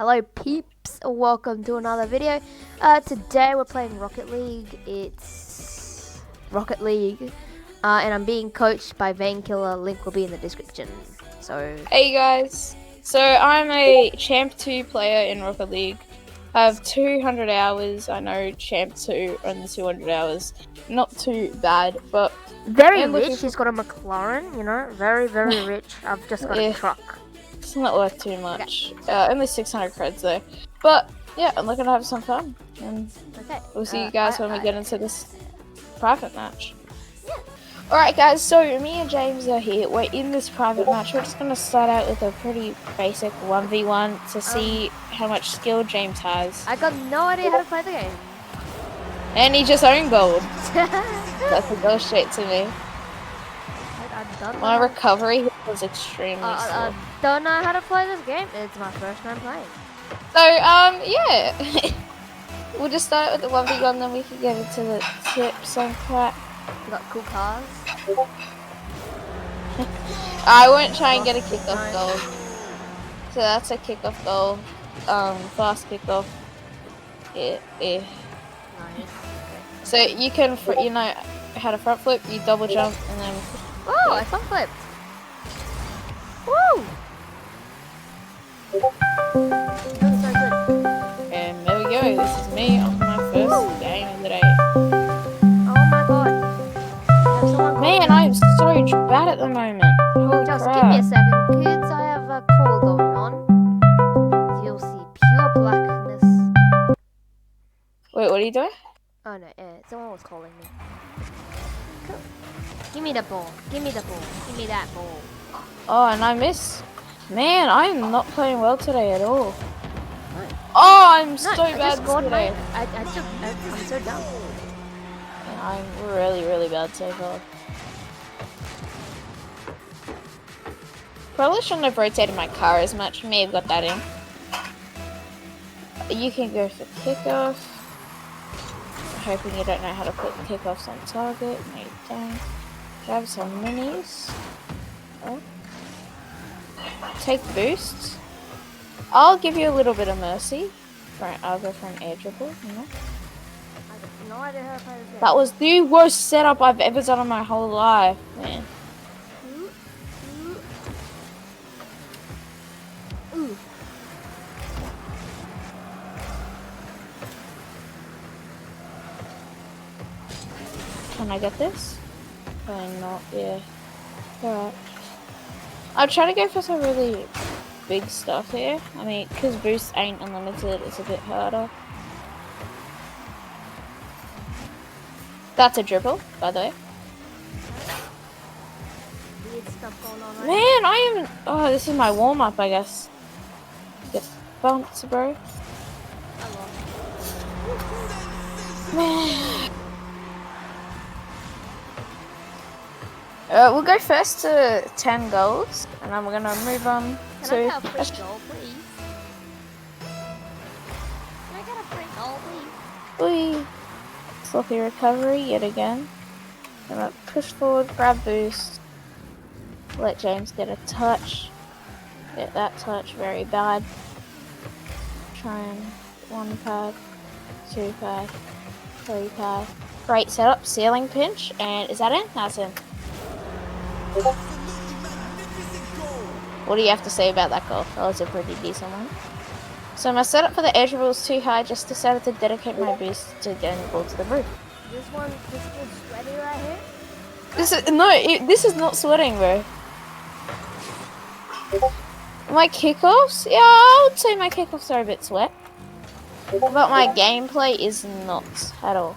Hello peeps, welcome to another video. Today we're playing Rocket League. It's Rocket League, and I'm being coached by Vanekiller. Link will be in the description. So hey guys, so I'm a Champ 2 player in Rocket League. I have 200 hours. I know Champ 2 only 200 hours. Not too bad, but very rich. He's got a McLaren, you know, very rich. I've just got a truck. It's not worth too much. Only 600 creds though. But yeah, I'm looking to have some fun. And we'll see you guys when we get into this private match. Alright guys, so me and James are here. We're in this private match. We're just going to start out with a pretty basic 1v1 to see how much skill James has. I got no idea how to play the game. And he just owned gold. That's a go straight to me. My recovery was extremely slow. I don't know how to play this game. It's my first time playing. So, yeah. We'll just start with the 1v1, then we can get into the tips and crap. We got cool cars. I won't try and get a kickoff goal. So that's a kickoff goal. Fast kickoff. Yeah. Nice. So you can, you know how to front flip, you double jump, and then... Oh, I front flipped! Woo! That so good. And there we go, this is me on my first game of the day. Oh my god. Man, I am so bad at the moment. Holy Just crap. give me a second, kids. I have a call going on. You'll see pure blackness. Wait, what are you doing? Oh no, someone was calling me. Cool. Give me the ball. Give me the ball. Give me that ball. Oh, and I miss. Man, I am not playing well today at all. No. Oh, I'm so bad today. I'm so dumb. Yeah, I'm really bad so far. Probably shouldn't have rotated my car as much. May have got that in. You can go for kickoff. Hoping you don't know how to put kickoffs on target. No, you don't. Grab some minis. Oh. Take boosts. I'll give you a little bit of mercy. I'll go for an air dribble. You know? I have no idea how to play this game. That was the worst setup I've ever done in my whole life, man. Ooh. Can I get this? Probably not, yeah. Alright. I'll try to go for some really big stuff here. I mean, because boosts ain't unlimited, it's a bit harder. That's a dribble, by the way. Weird stuff going on right Man, I am... Oh, this is my warm-up, I guess. Get bumps, bro. Man. We'll go first to 10 goals, and then we're gonna move on to... Can I get a free goal, please? Can I get a free goal, please? Whee! Sloppy recovery yet again. Gonna push forward, grab boost. Let James get a touch. Get that touch, very bad. Try and 1 pad, 2 pad, 3 pad. Great setup, ceiling pinch, and is that in? That's in. What do you have to say about that goal? That was a pretty decent one. So my setup for the air dribble was too high, just decided to dedicate my boost to getting the ball to the roof. This is sweaty right here? This is not sweating, bro. My kickoffs? Yeah, I would say my kickoffs are a bit sweat. But my gameplay is not at all.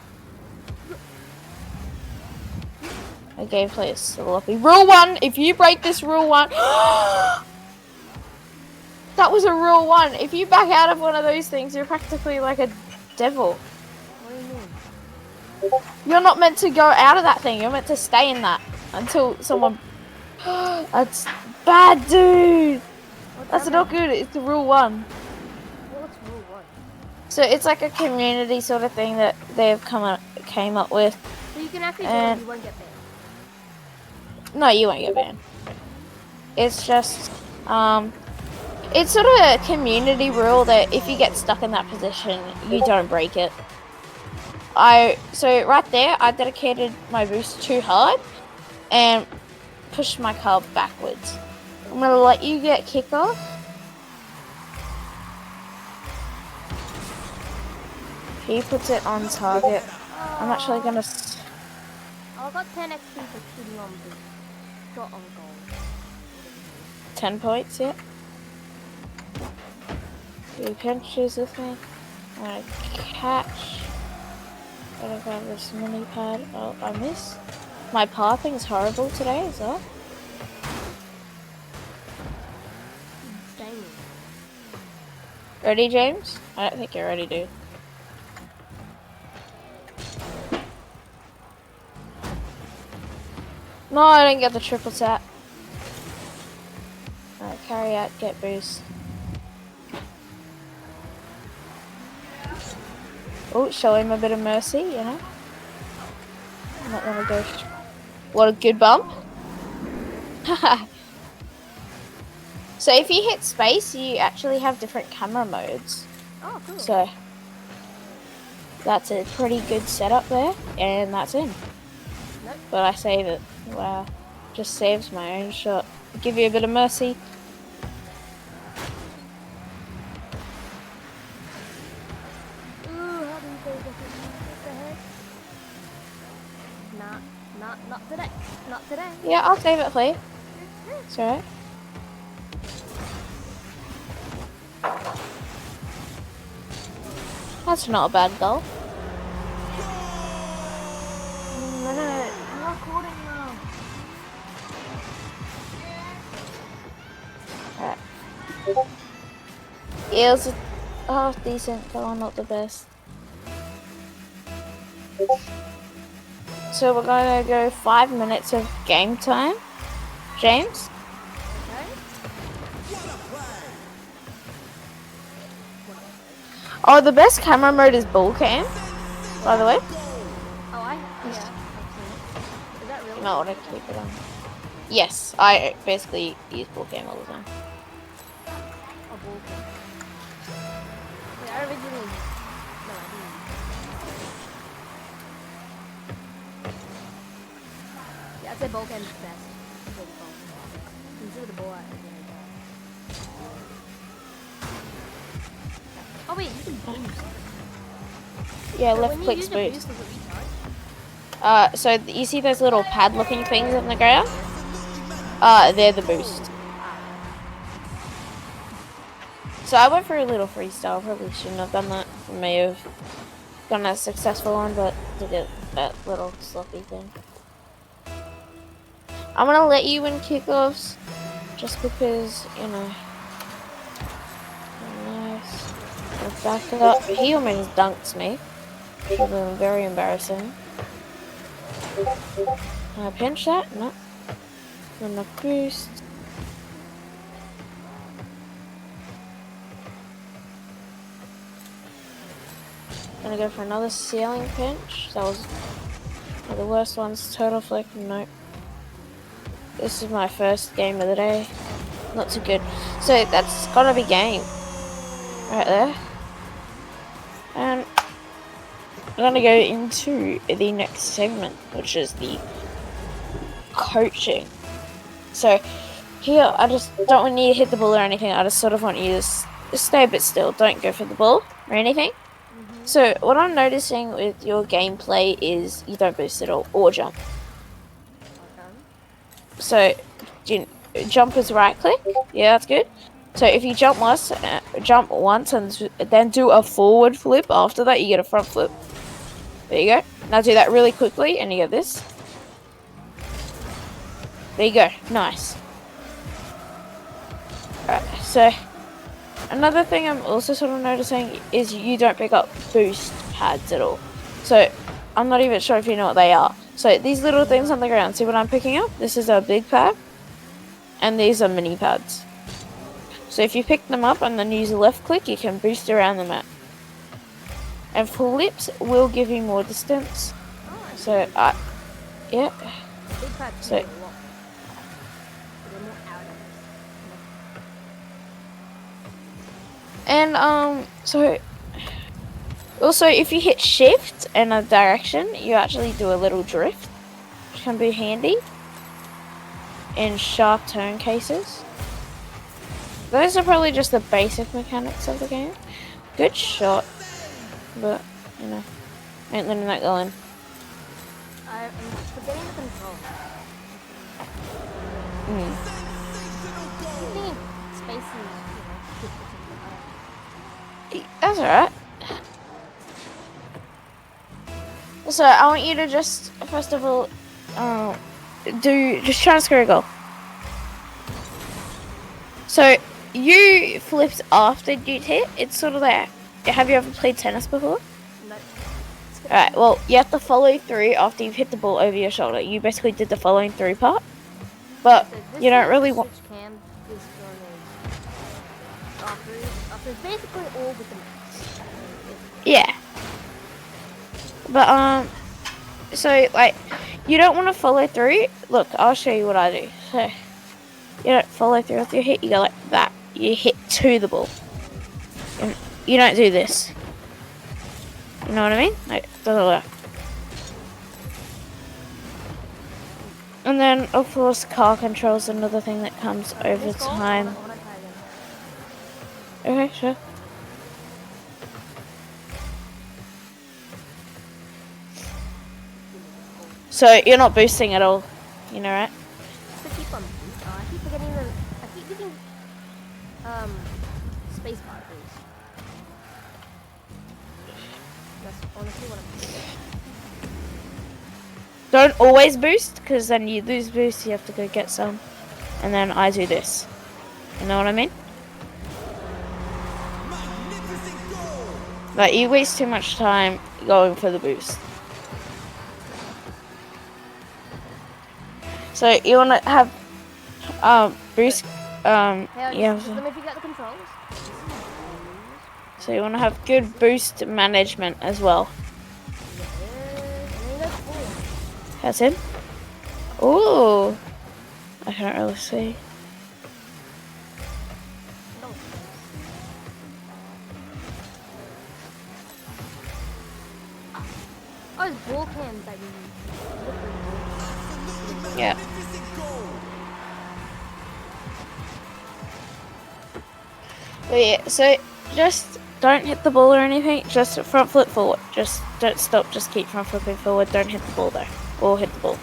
My gameplay is sloppy. Rule 1, if you break this rule 1... That was a rule 1. If you back out of one of those things, you're practically like a devil. What do you mean? You're not meant to go out of that thing. You're meant to stay in that until someone... That's bad, dude. That's not good. It's the rule 1. What's rule 1? So it's like a community sort of thing that they've came up with. So you can actually do it, you won't get banned. No, you won't get banned. It's just It's sort of a community rule that if you get stuck in that position, you don't break it. So right there, I dedicated my boost too hard and pushed my car backwards. I'm gonna let you get kickoff. He puts it on target. I'm actually gonna. I got 10 XP for shooting on boost. Shot on goal. 10 points, yeah. He pinches with me. I'm gonna catch. Gotta grab this mini pad. Oh, I missed. My pathing is horrible today, is that? Dang. Ready, James? I don't think you're ready, dude. No, I didn't get the triple tap. Alright, carry out, get boost. Oh, show him a bit of mercy, you know? I'm not gonna go. What a good bump. So if you hit space, you actually have different camera modes. Oh, cool. So that's a pretty good setup there, and that's in. Nope. But I save it. Wow. Just saves my own shot. Give you a bit of mercy. Ooh, how do you say this? What the heck? Not today. Not today. Yeah, I'll save it for you. It's alright. That's not a bad goal. No. I'm recording now. Alright. Yeah, it was a half decent goal, not the best. So we're gonna go 5 minutes of game time. James? Oh, the best camera mode is ball cam, by the way. Oh, I've seen it. Is that really? You might want to keep it on. Yes, I basically use ball cam all the time. Oh, ball cam. Yeah, I originally. No, I didn't. Yeah, I'd say ball cam's the best. For the ball. You can see the ball out. Oh wait, you can boost. Yeah, So left when you click's use your boost. does it recharge? So you see those little pad-looking things on the ground? They're the boost. So I went for a little freestyle. Probably shouldn't have done that. I may have done a successful one, but did it that little sloppy thing. I'm gonna let you win kickoffs, just because you know. Nice. I'll back it up. He almost dunks me. Which was very embarrassing. Can I pinch that? No. I'm gonna boost. Gonna go for another ceiling pinch. That was one of the worst ones. Turtle flick. Nope. This is my first game of the day. Not too good. So that's gotta be game. Right there. And I'm gonna go into the next segment, which is the coaching. So here, I just don't want you to hit the ball or anything. I just sort of want you to just stay a bit still. Don't go for the ball or anything. So what I'm noticing with your gameplay is you don't boost at all or jump. So jump is right click. Yeah, that's good. So if you jump once and then do a forward flip after that, you get a front flip. There you go. Now do that really quickly and you get this. There you go. Nice. Alright, so another thing I'm also sort of noticing is you don't pick up boost pads at all. So I'm not even sure if you know what they are. So these little things on the ground, see what I'm picking up? This is a big pad. And these are mini pads. So if you pick them up and then use a left click, you can boost around the map. And flips will give you more distance. So, yeah. And so also if you hit shift in a direction, you actually do a little drift, which can be handy in sharp turn cases. Those are probably just the basic mechanics of the game. Good shot, but you know, ain't letting that go in. I'm forgetting the control. That's alright. So I want you to just first of all just try and score a goal. So you flipped after you hit. It's sort of like, have you ever played tennis before? No. Alright, well, you have to follow through after you've hit the ball over your shoulder. You basically did the following through part, but So you don't really want. After basically all with the max. Yeah. But so like, you don't want to follow through. Look, I'll show you what I do. So you don't follow through with your hit. You go like that. You hit to the ball. And you don't do this. You know what I mean? Like, doesn't work. And then, of course, car control's another thing that comes over time. Okay, sure. So you're not boosting at all, you know, right? I keep on. I keep forgetting the. I keep getting space bar boost. That's honestly what I'm doing. Don't always boost, because then you lose boost. You have to go get some, and then I do this. You know what I mean? Like, you waste too much time going for the boost. So you want to have boost. Yeah. Let me figure out the controls. So you want to have good boost management as well. That's him. Ooh, I can't really see. Oh, it's ball cams, I mean. Yeah. But yeah, so just don't hit the ball or anything. Just front flip forward. Just don't stop. Just keep front flipping forward. Don't hit the ball though, or hit the ball.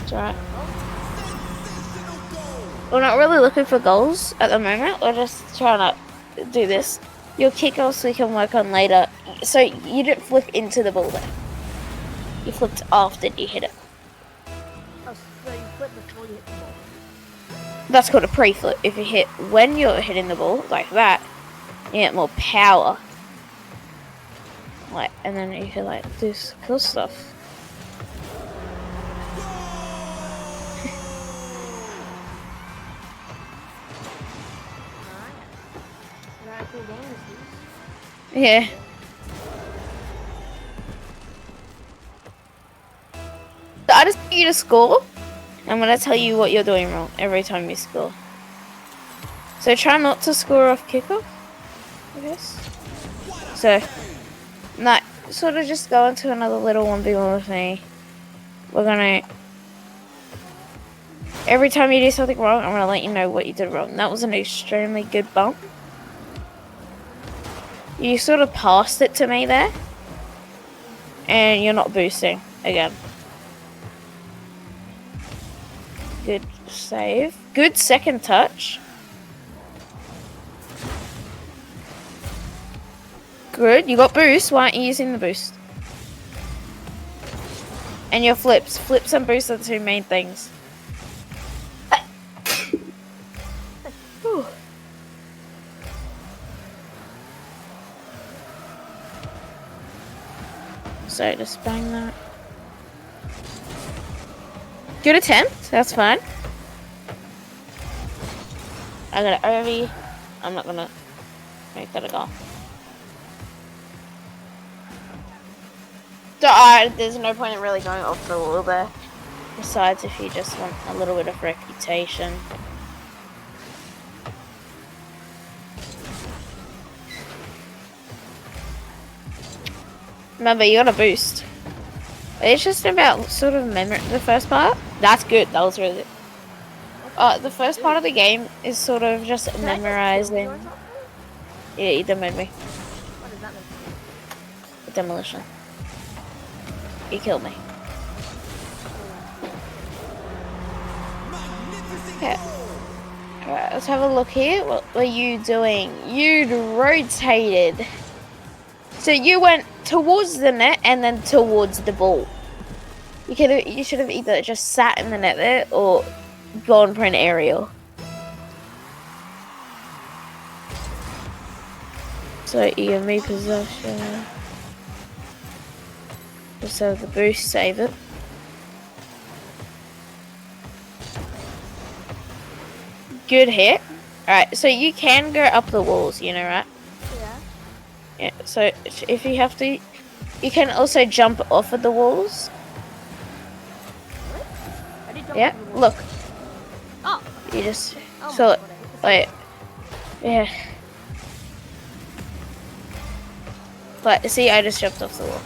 It's alright. We're not really looking for goals at the moment. We're just trying to do this. Your kick goals we can work on later. So you didn't flip into the ball though. You flipped after you hit it. Oh, so you flip before you hit the ball. That's called a pre-flip. If you hit when you're hitting the ball, like that, you get more power. Like, and then you can like do cool stuff. Yeah. So I just need you to score. I'm gonna tell you what you're doing wrong every time you score. So try not to score off kickoff, I guess. So, like, sort of just go into another little 1v1 with me. We're gonna... Every time you do something wrong, I'm gonna let you know what you did wrong. That was an extremely good bump. You sort of passed it to me there. And you're not boosting again. Good save. Good second touch. Good. You got boost. Why aren't you using the boost? And your flips. Flips and boosts are the two main things. So just bang that. Good attempt. That's fine. I got it early. I'm not gonna make that a goal. So, there's no point in really going off the wall there. Besides, if you just want a little bit of reputation. Remember, you gotta boost. It's just about sort of memory. The first part, that's good. That was really good. The first part of the game is sort of just memorizing. Yeah, you demoed me. What does that mean? Demolition. You killed me. Okay. Alright, let's have a look here. What were you doing? You'd rotated. So you went towards the net and then towards the ball. You should have either just sat in the net there or gone for an aerial. So you give me possession. Just have the boost, save it. Good hit. Alright, so you can go up the walls, you know, right? Yeah. Yeah, so if you have to, you can also jump off of the walls. Yeah, look. Oh. You just saw it. Wait. Yeah. But see, I just jumped off the wall.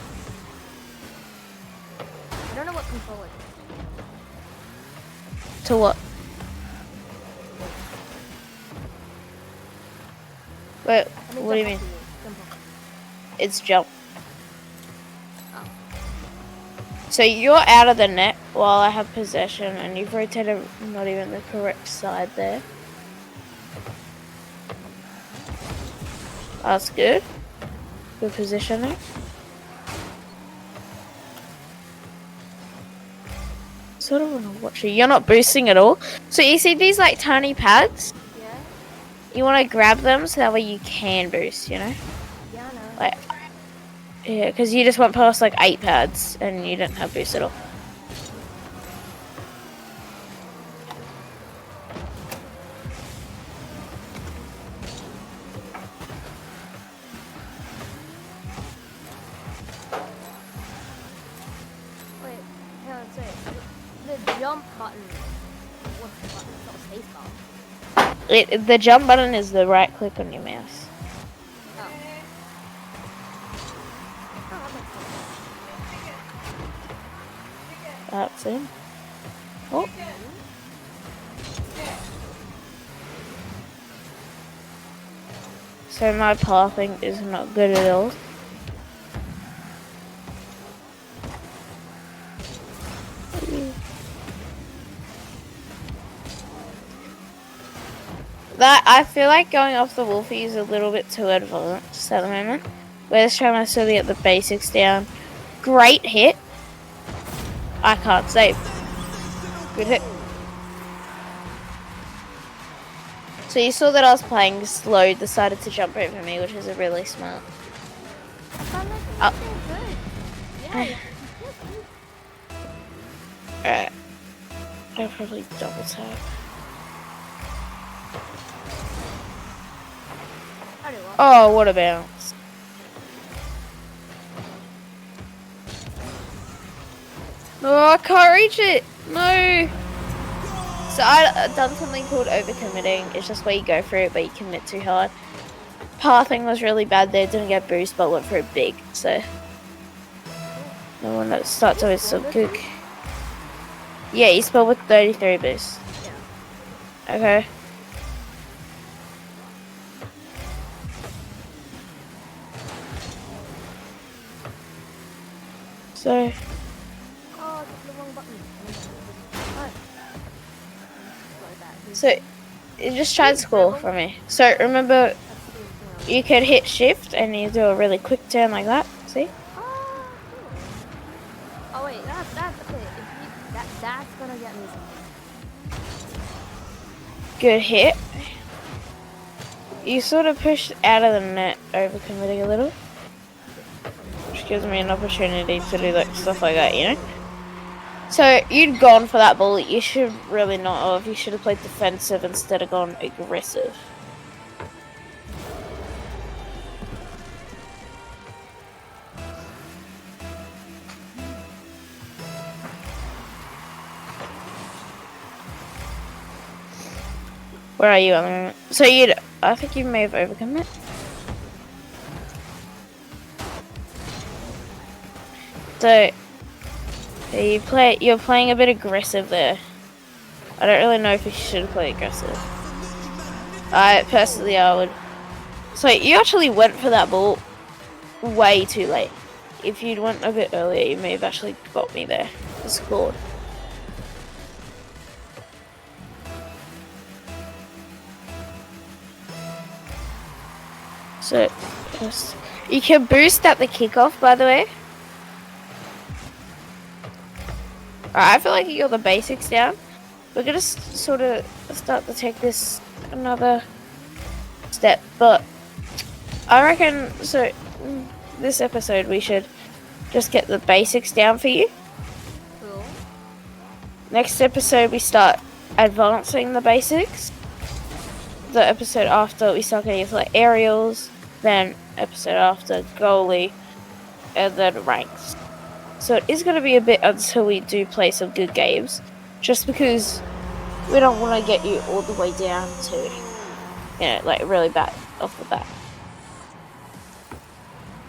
I don't know what control it is. To what? Wait, what do you mean? It's jump. Oh. So you're out of the net while I have possession, and you've rotated not even the correct side there. That's good. Good positioning. Sort of want to watch you. You're not boosting at all. So you see these like tiny pads? Yeah. You want to grab them so that way you can boost, you know? Yeah, I know. Like, yeah, because you just went past like 8 pads and you didn't have boost at all. Wait, hang on, sorry. The jump button. What's the button? It's not spacebar. The jump button is the right click on your mouse. Oh. Oh, that makes sense. That's it. Oh. So my pathing is not good at all. That I feel like going off the wolfie is a little bit too advanced at the moment. We're just trying to sort of get the basics down. Great hit. I can't save. Good hit. So you saw that I was playing slow, decided to jump over me, which is a really smart. Oh. Good. Yeah. Alright. I'll probably double tap. Oh, what a bounce. Oh, I can't reach it. No. So I've done something called overcommitting. It's just where you go for it, but you commit too hard. Pathing was really bad there. Didn't get boost, but went for it big. So the one that starts always so good. Yeah, you spell with 33 boost. Okay. So. Oh, the wrong button. So, you just try to score for me. So remember, you could hit shift and you do a really quick turn like that. See? Oh wait, that's okay. That's gonna get me something. Good hit. You sort of pushed out of the net, overcommitting a little, which gives me an opportunity to do like stuff like that, you know. So you'd gone for that ball. You should really not have. You should have played defensive instead of gone aggressive. Where are you at the moment? So I think you may have overcome it. So you're playing a bit aggressive there. I don't really know if you should play aggressive. Personally, I would. So you actually went for that ball way too late. If you'd went a bit earlier, you may have actually got me there. Scored. So, you can boost at the kickoff, by the way. Alright, I feel like you got the basics down. We're gonna sort of start to take this another step, but I reckon, so this episode we should just get the basics down for you. Cool. Next episode we start advancing the basics. The episode after we start getting into like aerials, then episode after goalie, and then ranks. So it is going to be a bit until we do play some good games, just because we don't want to get you all the way down to, you know, like really bad off the bat.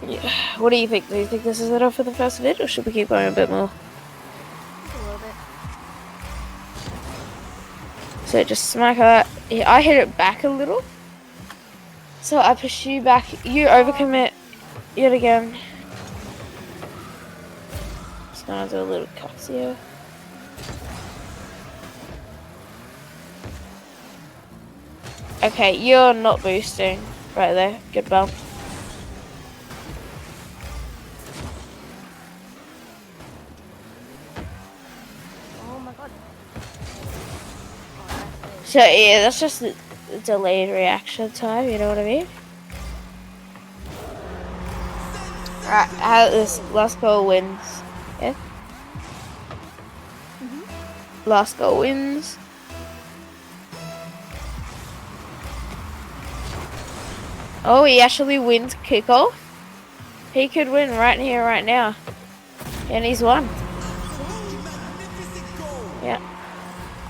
Yeah. What do you think? Do you think this is enough for the first vid, or should we keep going a bit more? A little bit. So just smack that. Yeah, I hit it back a little. So I push you back. You overcommit yet again. Just gonna do a little cuts here. Okay, you're not boosting right there. Good bump. Oh my god. So yeah, that's just a delayed reaction time, you know what I mean? Alright, how this last goal wins. Yeah? Last goal wins. Oh, he actually wins kickoff. He could win right here, right now. And he's won. Yeah.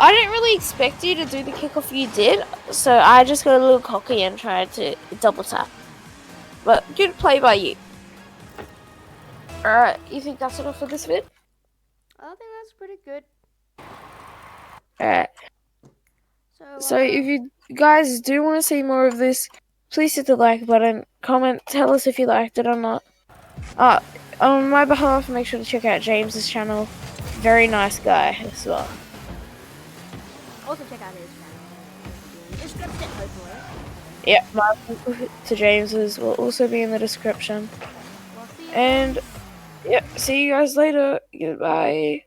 I didn't really expect you to do the kickoff you did, so I just got a little cocky and tried to double tap. But good play by you. Alright, you think that's enough for this vid? I think that's pretty good. Alright. So if you guys do want to see more of this, please hit the like button, comment, tell us if you liked it or not. On my behalf, make sure to check out James's channel. Very nice guy as well. also check out his channel. Description, hopefully. Yeah, my link to James's will also be in the description. We'll see you And yeah, see you guys later. Goodbye.